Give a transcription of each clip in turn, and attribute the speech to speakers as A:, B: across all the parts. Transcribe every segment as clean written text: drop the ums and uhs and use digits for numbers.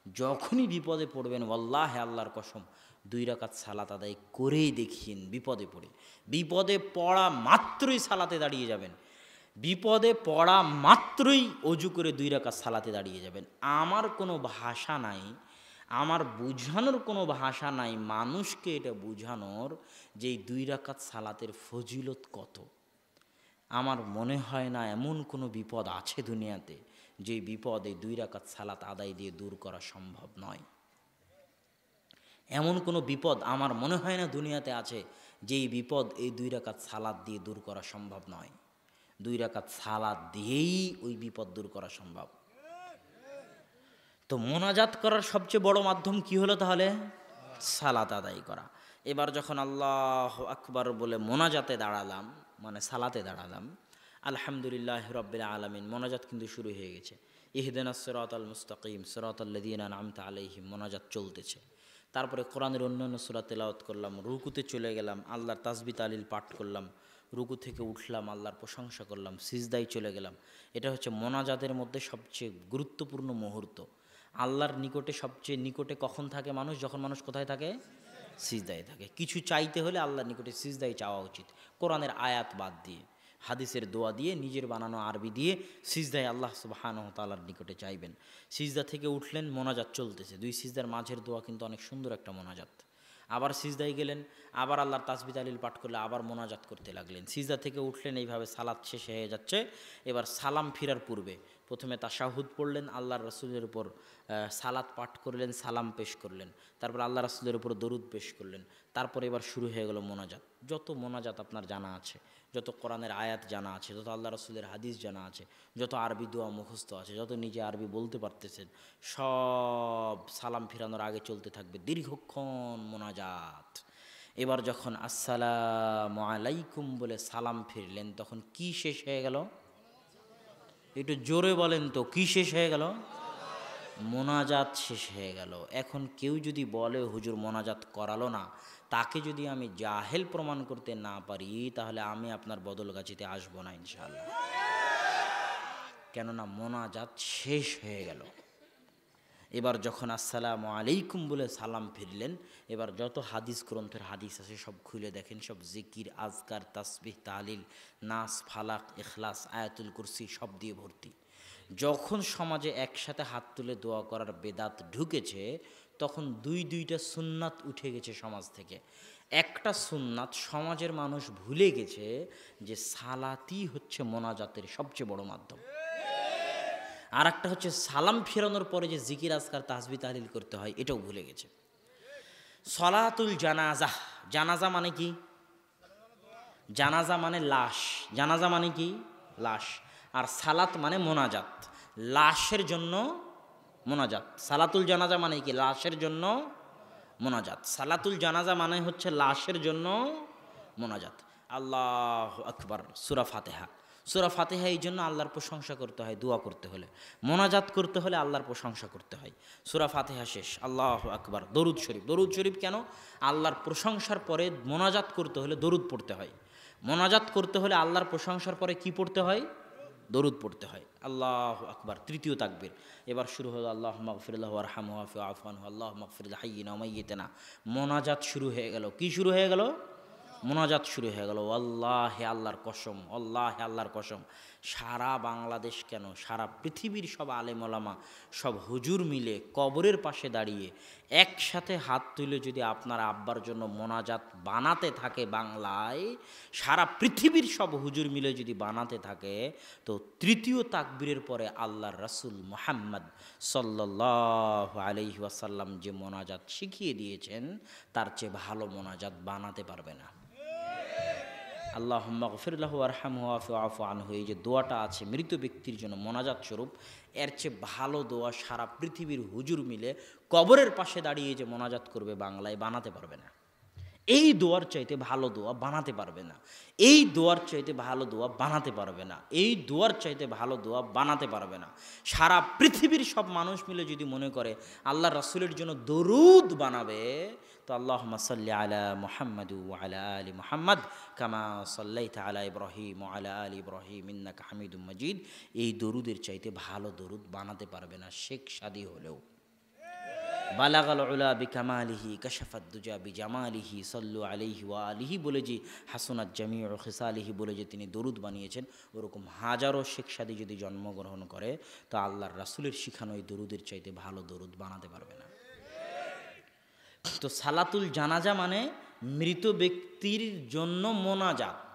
A: যখনই বিপদে পড়বেন, ওয়াল্লাহি আল্লাহর কসম, 2 রাকাত সালাত আদায় করেই দেখিন। বিপদে পড়া মাত্রই সালাতে দাঁড়িয়ে যাবেন, বিপদে পড়া মাত্রই অজু করে 2 রাকাত সালাতে দাঁড়িয়ে যাবেন। আমার কোনো ভাষা নাই, আমার বুঝানোর কোনো ভাষা নাই মানুষকে এটা বুঝানোর যে এই 2 রাকাত সালাতের ফজিলত কত। আমার মনে হয় না এমন কোনো বিপদ আছে দুনিয়াতে যে বিপদ এই 2 রাকাত সালাত আদায় দিয়ে দূর করা সম্ভব নয়। এমন কোনো বিপদ আমার মনে হয় না দুনিয়াতে আছে যেই বিপদ এই 2 রাকাত সালাত দিয়ে দূর করা সম্ভব নয়। 2 রাকাত সালাত দিয়েই ওই বিপদ দূর করা সম্ভব। তো মোনাজাত করার সবচেয়ে বড় মাধ্যম কি হলো তাহলে? সালাত আদায় করা। এবার যখন আল্লাহু আকবার বলে মোনাজাতে দাঁড়ালাম, মানে সালাতে দাঁড়ালাম, আলহামদুলিল্লাহ রাব্বিল আলামিন, মোনাজাত কিন্তু শুরু হয়ে গেছে। ইহদিনাস সিরাতাল মুস্তাকিম সিরাতাল লাযিনা আন'আমতা আলাইহিম, মোনাজাত চলতেছে। তারপরে কোরআনের অন্যান্য সূরা তেলাওয়াত করলাম, রুকুতে চলে গেলাম, আল্লাহর তাসবিহ তাহলিল পাঠ করলাম, রুকু থেকে উঠলাম, আল্লাহর প্রশংসা করলাম, সিজদায় চলে গেলাম। এটা হচ্ছে মোনাজাতের মধ্যে সবচেয়ে গুরুত্বপূর্ণ মুহূর্ত। আল্লাহর নিকটে সবচেয়ে নিকটে কখন থাকে মানুষ? যখন মানুষ কোথায় থাকে? সিজদায় থাকে। কিছু চাইতে হলে আল্লাহর নিকটে সিজদায় চাওয়া উচিত, কোরআনের আয়াত বাদ দিয়ে, হাদিসের দোয়া দিয়ে, নিজের বানানো আরবি দিয়ে সিজদায় আল্লাহ সুবহানাহু ওয়া তাআলার নিকটে চাইবেন। সিজদা থেকে উঠলেন, মোনাজাত চলতেছে, 2 সিজদার মাঝের দোয়া কিন্তু অনেক সুন্দর একটা মোনাজাত। আবার সিজদায় গেলেন, আবার আল্লাহর তাসবিহ তাহলিল পাঠ করলে আবার মোনাজাত করতে লাগলেন। সিজদা থেকে উঠলেন, এইভাবে সালাত শেষ হয়ে যাচ্ছে। এবার সালাম ফিরার পূর্বে প্রথমে তাশাহুদ পড়লেন, আল্লাহর রাসূলের উপর সালাত পাঠ করলেন, সালাম পেশ করলেন, তারপর আল্লাহ রাসূলের উপর দরুদ পেশ করলেন। তারপরে এবার শুরু হয়ে গেল মোনাজাত। যত মোনাজাত আপনার জানা আছে, যত কোরআনের আয়াত জানা আছে, যত আল্লাহ রাসূলের হাদিস জানা আছে, যত আরবি দোয়া মুখস্থ আছে, যত নিজে আরবি বলতে পারতেছেন, সব সালাম ফিরানোর আগে চলতে থাকবে দীর্ঘক্ষণ মোনাজাত। এবার যখন আসসালামু আলাইকুম বলে সালাম ফিরলেন, তখন কি শেষ হয়ে গেল? একটু জোরে বলেন তো, কি শেষ হয়ে গেল? মোনাজাত শেষ হয়ে গেল। এখন কেউ যদি বলে হুজুর মোনাজাত করালো না, তাকে যদি আমি জাহেল প্রমাণ করতে না পারি, তাহলে আমি আপনার বদলগাছিতে আসবো না ইনশাআল্লাহ। কেননা মোনাজাত শেষ হয়ে গেল। এবার যখন আসসালামু আলাইকুম বলে সালাম ফিরলেন, এবার যত হাদিস গ্রন্থের হাদিস আছে সব খুলে দেখেন, সব জিকির, আজকার, তাসবিহ, তাহলিল, নাস, ফালাক, ইখলাস, আয়াতুল কুরসি সব দিয়ে ভর্তি। যখন সমাজে একসাথে হাত তুলে দোয়া করার বেদাত ঢুকেছে, তখন 2টা সুন্নাত উঠে গেছে সমাজ থেকে। একটা সুন্নাত সমাজের মানুষ ভুলে গেছে যে সালাতই হচ্ছে মোনাজাতের সবচেয়ে বড় মাধ্যম। আর একটা হচ্ছে সালাম ফেরানোর পরে যে জিকির, আজকার, তাসবিহ তাহলিল করতে হয়, এটাও ভুলে গেছে। সলাতুল জানাজা, জানাজা মানে কি? জানাজা মানে লাশ, জানাজা মানে কি? লাশ। আর সালাত মানে মোনাজাত, লাশের জন্য মোনাজাত। সালাতুল জানাজা মানে কি? লাশের জন্য মোনাজাত। সালাতুল জানাজা মানে হচ্ছে লাশের জন্য মোনাজাত। আল্লাহু আকবার। সূরা ফাতিহা, সূরা ফাতিহা এই জন্য আল্লাহর প্রশংসা করতে হয়, দোয়া করতে হলে, মোনাজাত করতে হলে আল্লাহর প্রশংসা করতে হয়। সূরা ফাতিহা শেষ, আল্লাহু আকবার। দরুদ শরীফ, দরুদ শরীফ কেন? আল্লাহর প্রশংসার পরে মোনাজাত করতে হলে দরুদ পড়তে হয়। মোনাজাত করতে হলে আল্লাহর প্রশংসার পরে কি পড়তে হয়? দরুদ পড়তে হয়। আল্লাহু আকবার। তৃতীয় তাকবীর। এবার শুরু হলো আল্লাহুম্মা গফির লাহু ওয়ারহামহু ওয়াফু আনহু আল্লাহুম্মা গফির লিহাইয়িনা ওয়া মাইয়িতিনা। মোনাজাত শুরু হয়ে গেল। কি শুরু হয়ে গেল? মোনাজাত শুরু হয়ে গেল। আল্লাহে আল্লাহর কসম, আল্লাহে আল্লাহর কসম, সারা বাংলাদেশ কেন, সারা পৃথিবীর সব আলেম ওলামা, সব হুজুর মিলে কবরের পাশে দাঁড়িয়ে একসাথে হাত তুলে যদি আপনার আব্বার জন্য মোনাজাত বানাতে থাকে বাংলায়, সারা পৃথিবীর সব হুজুর মিলে যদি বানাতে থাকে, তো তৃতীয় তাকবীরের পরে আল্লাহর রাসূল মুহাম্মদ সাল্লাল্লাহু আলাইহি ওয়াসাল্লাম যে মোনাজাত শিখিয়ে দিয়েছেন, তার চেয়ে ভালো মোনাজাত বানাতে পারবে না। আল্লাহুম্মা গফির লাহু ওয়ারহামহু ওয়াফু আনহু, এই যে দোয়াটা আছে মৃত ব্যক্তির জন্য মোনাজাত স্বরূপ, এর চেয়ে ভালো দোয়া সারা পৃথিবীর হুজুর মিলে কবরের পাশে দাঁড়িয়ে যে মোনাজাত করবে বাংলায়, বানাতে পারবে না। এই দোয়ার চাইতে ভালো দোয়া বানাতে পারবে না। এই দোয়ার চাইতে ভালো দোয়া বানাতে পারবে না। এই দোয়ার চাইতে ভালো দোয়া বানাতে পারবে না। সারা পৃথিবীর সব মানুষ মিলে যদি মনে করে আল্লাহ রাসূলের জন্য দরুদ বানাবে, তো আল্লাহুম্মা সাল্লি আলা মুহাম্মাদ ওয়া আলা আলি মুহাম্মাদ কামা সাল্লাইতা আলা ইব্রাহিম ওয়া আলা আলি ইব্রাহিম ইন্নাকা হামিদুম মাজিদ, এই দরুদের চাইতে ভালো দরুদ বানাতে পারবে না শেখ সাদী হলেও। বালাগাল উলা বিকামালিহি কাশাফাদ দুজা বিজামালিহি সাল্লু আলাইহি ওয়া আলিহি বলে যে হাসনাত জামিউ খিসালিহি বলে যে তিনি দরুদ বানিয়েছেন, ওরকম হাজারো শেখ সাদি যদি জন্মগ্রহণ করে তো আল্লাহর রাসূলের শিখানো এই দরুদের চাইতে ভালো দরুদ বানাতে পারবে না। তো সালাতুল জানাজা মানে মৃত ব্যক্তির জন্য মোনাজাত।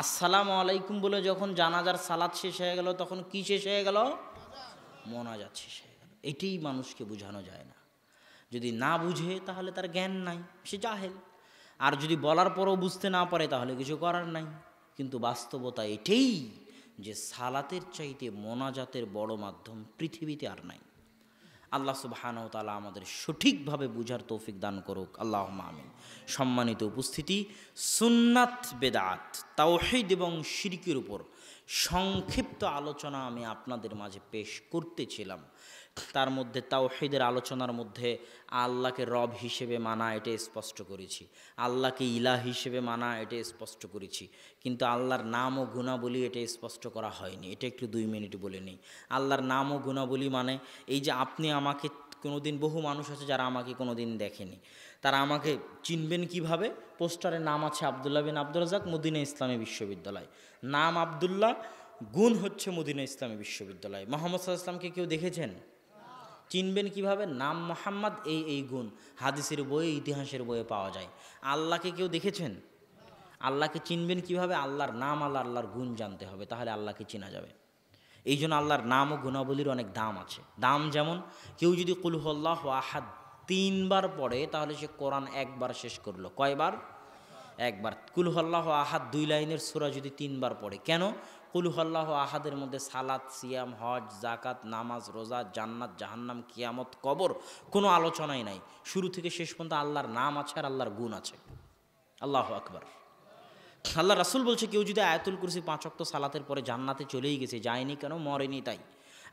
A: আসসালামু আলাইকুম বলে যখন জানাজার সালাত শেষ হয়ে গেল তখন কি শেষ হয়ে গেল? মোনাজাত শেষ হয়ে গেল। এটাই মানুষকে বোঝানো যায় না। যদি না বুঝে তাহলে তার জ্ঞান নাই, সে জাহেল। আর যদি বলার পরও বুঝতে না পারে তাহলে কিছু করার নাই। কিন্তু বাস্তবতা এটাই যে সালাতের চাইতে মোনাজাতের বড় মাধ্যম পৃথিবীতে আর নাই। আল্লাহ সুবহানাহু ওয়া তাআলা আমাদের সঠিকভাবে বুঝার তৌফিক দান করুক, আল্লাহুম্মা আমিন। সম্মানিত উপস্থিতি, সুন্নাত বেদাত, তাওহীদ এবং শিরকের উপর সংক্ষিপ্ত আলোচনা আমি আপনাদের মাঝে পেশ করতেছিলাম। তার মধ্যে তাওহীদের আলোচনার মধ্যে আল্লাহকে রব হিসেবে মানা এটা স্পষ্ট করেছি, আল্লাহকে ইলাহ হিসেবে মানা এটা স্পষ্ট করেছি, কিন্তু আল্লাহর নাম ও গুণাবলী এটা স্পষ্ট করা হয়নি। এটা একটু 2 মিনিট বলে নিই। আল্লাহর নাম ও গুণাবলী মানে এই যে আপনি আমাকে কোনোদিন, বহু মানুষ আছে যারা আমাকে কোনোদিন দেখেনি, তারা আমাকে চিনবেন কিভাবে? পোস্টারের নাম আছে আব্দুল্লাহ বিন আব্দুর রাজ্জাক, মদিনা ইসলামী বিশ্ববিদ্যালয়। নাম আব্দুল্লাহ, গুণ হচ্ছে মদিনা ইসলামী বিশ্ববিদ্যালয়। মুহাম্মদ সাল্লাল্লাহু আলাইহি ওয়াসাল্লামকে কেউ দেখেছেন? চিনবেন কিভাবে? নাম মোহাম্মদ, এই গুণ হাদিসের বইয়ে, ইতিহাসের বইয়ে পাওয়া যায়। আল্লাহকে কেউ দেখেছেন? আল্লাহকে চিনবেন কিভাবে? আল্লাহর নাম, আল্লাহর গুণ জানতে হবে, তাহলে আল্লাহকে চেনা যাবে। এই জন্য আল্লাহর নাম ও গুণাবলীর অনেক দাম আছে। দাম যেমন, কেউ যদি কুল হুয়াল্লাহু আহাদ 3 বার পড়ে তাহলে সে কোরআন একবার শেষ করলো। কয়বার? একবার। কুল হুয়াল্লাহু আহাদ 2 লাইনের সূরা যদি 3 বার পড়ে, কেন? কুল হুয়াল্লাহু আহাদের মধ্যে সালাত, সিয়াম, হজ, জাকাত, নামাজ, রোজা, জান্নাত, জাহান্নাম, কিয়ামত, কবর কোনো আলোচনাই নাই। শুরু থেকে শেষ পর্যন্ত আল্লাহর নাম আছে আর আল্লাহর গুণ আছে। আল্লাহু আকবার। আল্লাহ রাসূল বলছে, কেউ যদি আয়াতুল কুরসি 5 ওয়াক্ত সালাতের পরে জান্নাতে চলেই গেছে, যায়নি কেন? মরেনি তাই।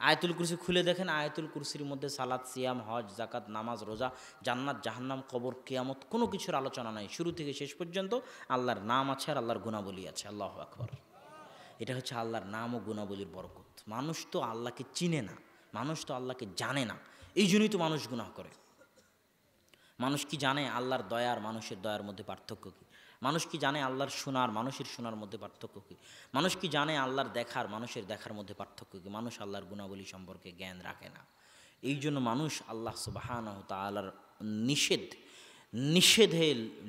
A: আয়াতুল কুরসি খুলে দেখেন, আয়াতুল কুরসির মধ্যে সালাত, সিয়াম, হজ, জাকাত, নামাজ, রোজা, জান্নাত, জাহান্নাম, কবর, কিয়ামত কোনো কিছুর আলোচনা নাই। শুরু থেকে শেষ পর্যন্ত আল্লাহর নাম আছে আর আল্লাহর গুণাবলী আছে। আল্লাহু আকবার। এটা হচ্ছে আল্লাহর নাম ও গুণাবলীর বরকত। মানুষ তো আল্লাহকে চিনে না, মানুষ তো আল্লাহকে জানে না, এই জন্যই তো মানুষ গুনাহ করে। মানুষ কি জানে আল্লাহর দয়া আর মানুষের দয়ার মধ্যে পার্থক্য কী? মানুষ কি জানে আল্লাহর শোনার মানুষের শোনার মধ্যে পার্থক্য কী? মানুষ কি জানে আল্লাহর দেখার মানুষের দেখার মধ্যে পার্থক্য কী? মানুষ আল্লাহর গুণাবলী সম্পর্কে জ্ঞান রাখে না। এই জন্য মানুষ আল্লাহ সুবহানাহু ওয়া তাআলার নিষেধে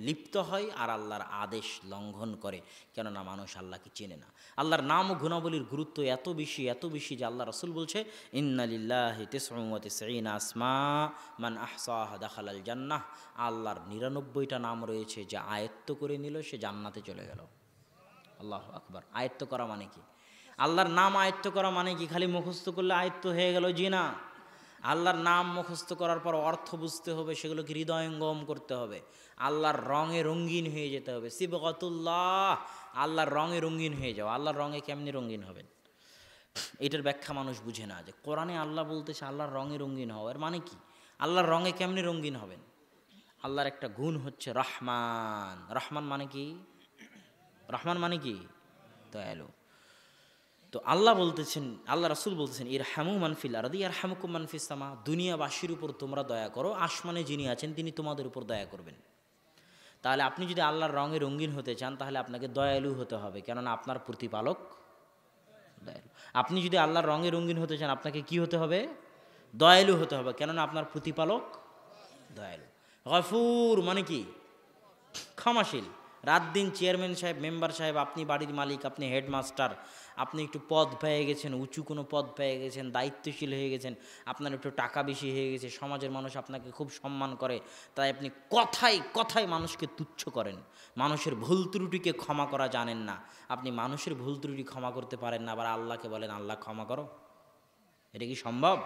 A: লিপ্ত হয় আর আল্লাহর আদেশ লঙ্ঘন করে, কেননা মানুষ আল্লাহকে চেনে না। আল্লাহর নাম ও গুণাবলীর গুরুত্ব এত বেশি যে আল্লাহ রাসূল বলছে, ইন্না লিল্লাহি 99 আসমা মান আহসাহা দাখালাল জান্নাহ। আল্লাহর 99টা নাম রয়েছে, যে আয়ত্ত করে নিল সে জান্নাতে চলে গেল। আল্লাহু আকবার। আয়ত্ত করা মানে কি? আল্লাহর নাম আয়ত্ত করা মানে কি খালি মুখস্থ করলে আয়ত্ত হয়ে গেল? জি না। আল্লাহর নাম মুখস্থ করার পর অর্থ বুঝতে হবে, সেগুলোকে হৃদয়ঙ্গম করতে হবে, আল্লাহর রঙে রঙিন হয়ে যেতে হবে। সিবগাতুল্লাহ, আল্লাহর রঙে রঙিন হয়ে যাও। আল্লাহর রঙে কেমনি রঙিন হবেন? এটার ব্যাখ্যা মানুষ বুঝে না, যে কোরআনে আল্লাহ বলতেছে আল্লাহর রঙে রঙিন হও, এর মানে কি? আল্লাহর রঙে কেমনি রঙিন হবেন? আল্লাহর একটা গুণ হচ্ছে রহমান। রহমান মানে কি? রহমান মানে কি? দয়ালু। তো আল্লাহ বলতেছেন, আল্লাহ রাসূল বলতেছেন, ইরহামু মান ফিল আরদি ইয়ারহামুকুম মান ফিস সামা। দুনিয়াবাসীর উপর তোমরা দয়া করো, আসমানে যিনি আছেন তিনি তোমাদের উপর দয়া করবেন। তাহলে আপনি যদি আল্লাহর রঙে রঙিন হতে চান তাহলে আপনাকে দয়ালু হতে হবে, কেননা আপনার প্রতিপালক দয়ালু। আপনি যদি আল্লাহর রঙে রঙিন হতে চান আপনাকে কি হতে হবে? দয়ালু হতে হবে, কেননা আপনার প্রতিপালক দয়ালু। গফুর মানে কি? ক্ষমাশীল। রাত দিন চেয়ারম্যান সাহেব, মেম্বার সাহেব, আপনি বাড়ির মালিক, আপনি হেডমাস্টার, আপনি একটু পদ পেয়ে গেছেন, উঁচু কোনো পদ পেয়ে গেছেন, দায়িত্বশীল হয়ে গেছেন, আপনার একটু টাকা বেশি হয়ে গেছে, সমাজের মানুষ আপনাকে খুব সম্মান করে, তাই আপনি কথায় কথায় মানুষকে তুচ্ছ করেন, মানুষের ভুল ত্রুটিকে ক্ষমা করা জানেন না। আপনি মানুষের ভুল ত্রুটি ক্ষমা করতে পারেন না, আবার আল্লাহকে বলেন আল্লাহ ক্ষমা করো? এটা কি সম্ভব?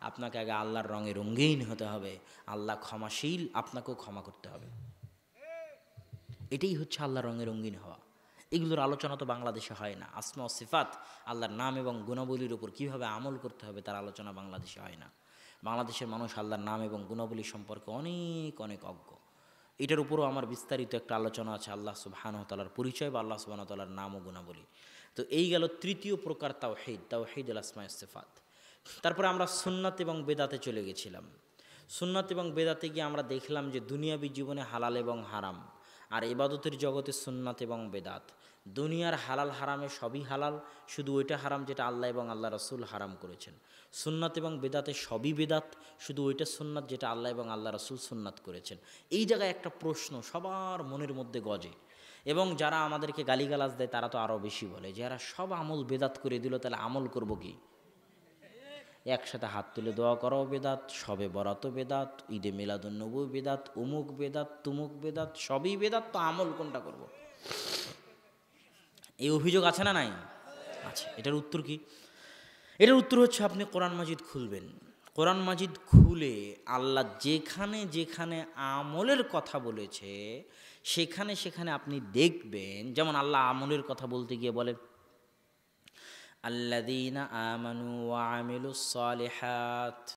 A: আপনাকে আগে আল্লাহর রঙে রঙিন হতে হবে, আল্লাহ ক্ষমাশীল, আপনাকেও ক্ষমা করতে হবে। এটাই হচ্ছে আল্লাহর রঙে রঙিন হওয়া। এগুলোর আলোচনা তো বাংলাদেশে হয় না। আসমা ও সিফাত, আল্লাহর নাম এবং গুণাবলীর উপর কীভাবে আমল করতে হবে তার আলোচনা বাংলাদেশে হয় না। বাংলাদেশের মানুষ আল্লাহর নাম এবং গুণাবলী সম্পর্কে অনেক অনেক অজ্ঞ। এটার উপরও আমার বিস্তারিত একটা আলোচনা আছে, আল্লাহ সুবহানাহু ওয়া তাআলার পরিচয় বা আল্লাহ সুবহানাহু ওয়া তাআলার নাম ও গুণাবলী। তো এই গেল তৃতীয় প্রকার তাওহীদ, তাওহীদুল আসমা ওয়াস সিফাত। তারপরে আমরা সুন্নাত এবং বেদাতে চলে গেছিলাম। সুন্নাত এবং বেদাতে গিয়ে আমরা দেখলাম যে দুনিয়াবী জীবনে হালাল এবং হারাম, আর ইবাদতের জগতে সুন্নাত এবং বেদাত। দুনিয়ার হালাল হারামে সবই হালাল, শুধু ওইটা হারাম যেটা আল্লাহ এবং আল্লাহ রসুল হারাম করেছেন। সুন্নাত এবং বেদাতে সবই বেদাত, শুধু ওইটা সুন্নাত যেটা আল্লাহ এবং আল্লাহ রসুল সুন্নাত করেছেন। এই জায়গায় একটা প্রশ্ন সবার মনের মধ্যে গজে, এবং যারা আমাদেরকে গালিগালাজ দেয় তারা তো আরও বেশি বলে, যারা সব আমল বেদাত করে দিল তাহলে আমল করব কি? একসাথে হাত তুলে দোয়া করাও বেদাত, সবে বরাতও বেদাত, ঈদে মিলাদুন্নবী বেদাত, উমুক বেদাত, তুমুক বেদাত, সবই বেদাত, তো আমল কোনটা করব? এই অভিযোগ আছে না নাই? আছে। এটার উত্তর কি? এটার উত্তর হচ্ছে আপনি কোরআন মাজিদ খুলবেন। কোরআন মাজিদ খুলে আল্লাহ যেখানে যেখানে আমলের কথা বলেছে সেখানে সেখানে আপনি দেখবেন, যেমন আল্লাহ আমলের কথা বলতে গিয়ে বলেন আল্লাযীনা আমানু ওয়া আমিলুস সালিহাত,